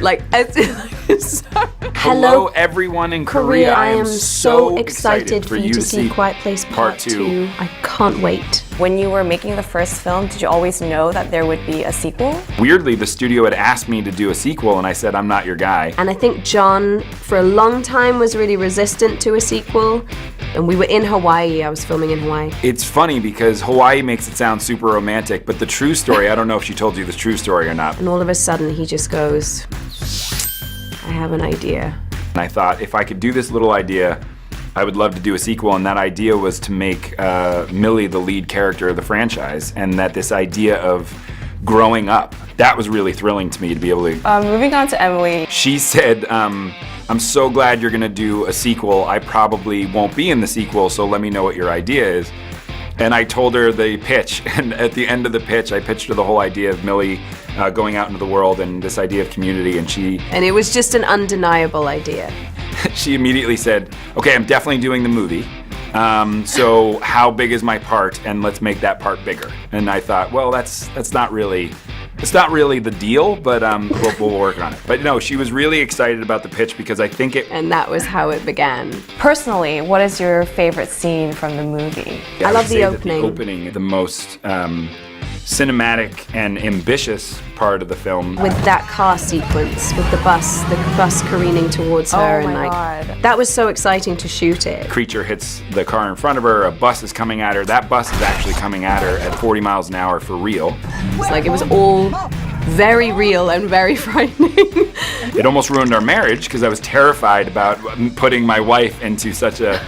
Like, Hello everyone in Korea. I am so excited for you to see Quiet Place Part 2. I can't wait. When you were making the first film, did you always know that there would be a sequel? Weirdly, the studio had asked me to do a sequel and I said, I'm not your guy. And I think John, for a long time, was really resistant to a sequel. And we were in Hawaii. I was filming in Hawaii. It's funny because Hawaii makes it sound super romantic, but the true story, I don't know if she told you the true story or not. And all of a sudden, he just goes, I have an idea. And I thought, if I could do this little idea, I would love to do a sequel, and that idea was to make Millie the lead character of the franchise, and that this idea of growing up, that was really thrilling to me to be able to... Moving on to Emily. She said, I'm so glad you're gonna do a sequel. I probably won't be in the sequel, so let me know what your idea is. And I told her the pitch, and at the end of the pitch, I pitched her the whole idea of Millie going out into the world and this idea of community, and she... And it was just an undeniable idea. She immediately said, okay, I'm definitely doing the movie. So how big is my part? And let's make that part bigger. And I thought, well, that's not really the deal, but we'll work on it. But no, she was really excited about the pitch because I think it... And that was how it began. Personally, what is your favorite scene from the movie? Yeah, I love the opening. The opening, the most cinematic and ambitious part of the film. With that car sequence, with the bus careening towards her, Oh and my like God. that was so exciting to shoot it. Creature hits the car in front of her, a bus is coming at her. That bus is actually coming at her at 40 miles an hour for real. It's like it was all very real and very frightening. It almost ruined our marriage because I was terrified about putting my wife into such a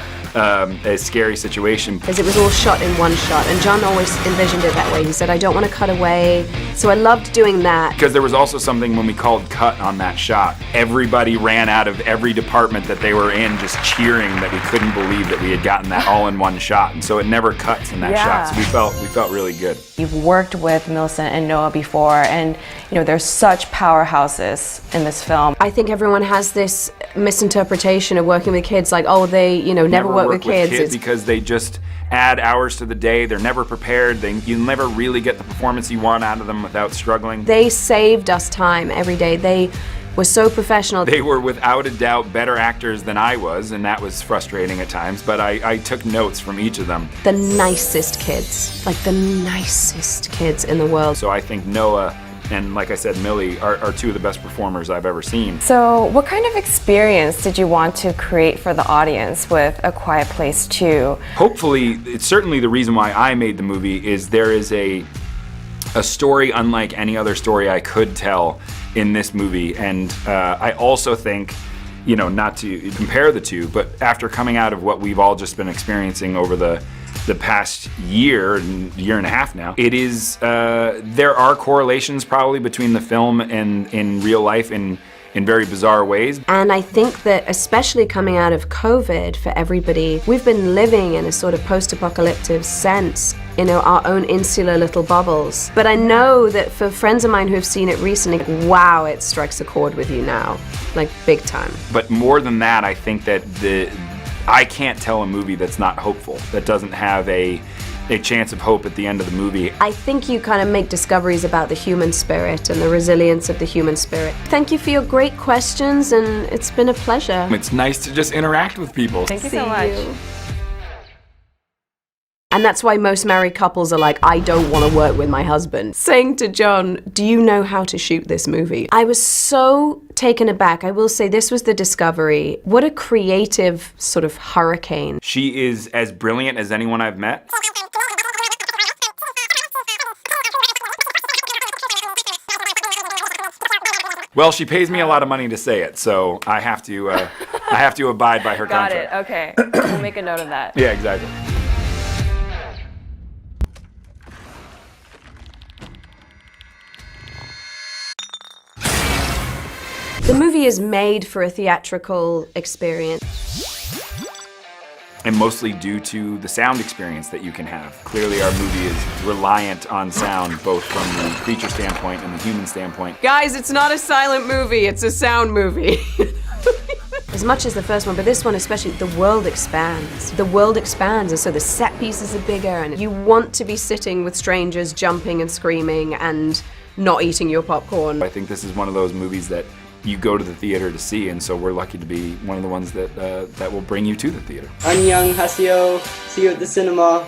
scary situation. Because it was all shot in one shot, and John always envisioned it that way. He said, I don't want to cut away. So I loved doing that. Because there was also something when we called cut on that shot. Everybody ran out of every department that they were in just cheering that we couldn't believe that we had gotten that all in one shot. And so it never cuts in that shot. So we felt really good. You've worked with Millicent and Noah before, and you know, there's such powerhouses in this film. I think everyone has this misinterpretation of working with kids, like, oh, they, never work with kids. Because they just add hours to the day. They're never prepared. You never really get the performance you want out of them without struggling. They saved us time every day. They were so professional. They were without a doubt better actors than I was, and that was frustrating at times, but I took notes from each of them. The nicest kids, like the nicest kids in the world. So I think Noah and, like I said, Millie are two of the best performers I've ever seen. So what kind of experience did you want to create for the audience with A Quiet Place 2? Hopefully, it's certainly the reason why I made the movie is there is a story unlike any other story I could tell in this movie. And I also think, not to compare the two, but after coming out of what we've all just been experiencing over the past year and a half now, it is, there are correlations probably between the film and in real life in very bizarre ways. And I think that especially coming out of COVID for everybody, we've been living in a sort of post-apocalyptic sense, our own insular little bubbles. But I know that for friends of mine who have seen it recently, wow, it strikes a chord with you now, like big time. But more than that, I think that I can't tell a movie that's not hopeful, that doesn't have a chance of hope at the end of the movie. I think you kind of make discoveries about the human spirit and the resilience of the human spirit. Thank you for your great questions, and it's been a pleasure. It's nice to just interact with people. Thank you so much. And that's why most married couples are like, I don't want to work with my husband. Saying to John, do you know how to shoot this movie? I was so taken aback. I will say this was the discovery. What a creative sort of hurricane. She is as brilliant as anyone I've met. Well, she pays me a lot of money to say it, so I have to abide by her contract. Got it, okay. We'll make a note of that. Yeah, exactly. The movie is made for a theatrical experience. And mostly due to the sound experience that you can have. Clearly our movie is reliant on sound, both from the creature standpoint and the human standpoint. Guys, it's not a silent movie, it's a sound movie. As much as the first one, but this one especially, the world expands. The world expands, and so the set pieces are bigger, and you want to be sitting with strangers jumping and screaming and not eating your popcorn. I think this is one of those movies that you go to the theater to see, and so we're lucky to be one of the ones that that will bring you to the theater. 안녕하세요. See you at the cinema.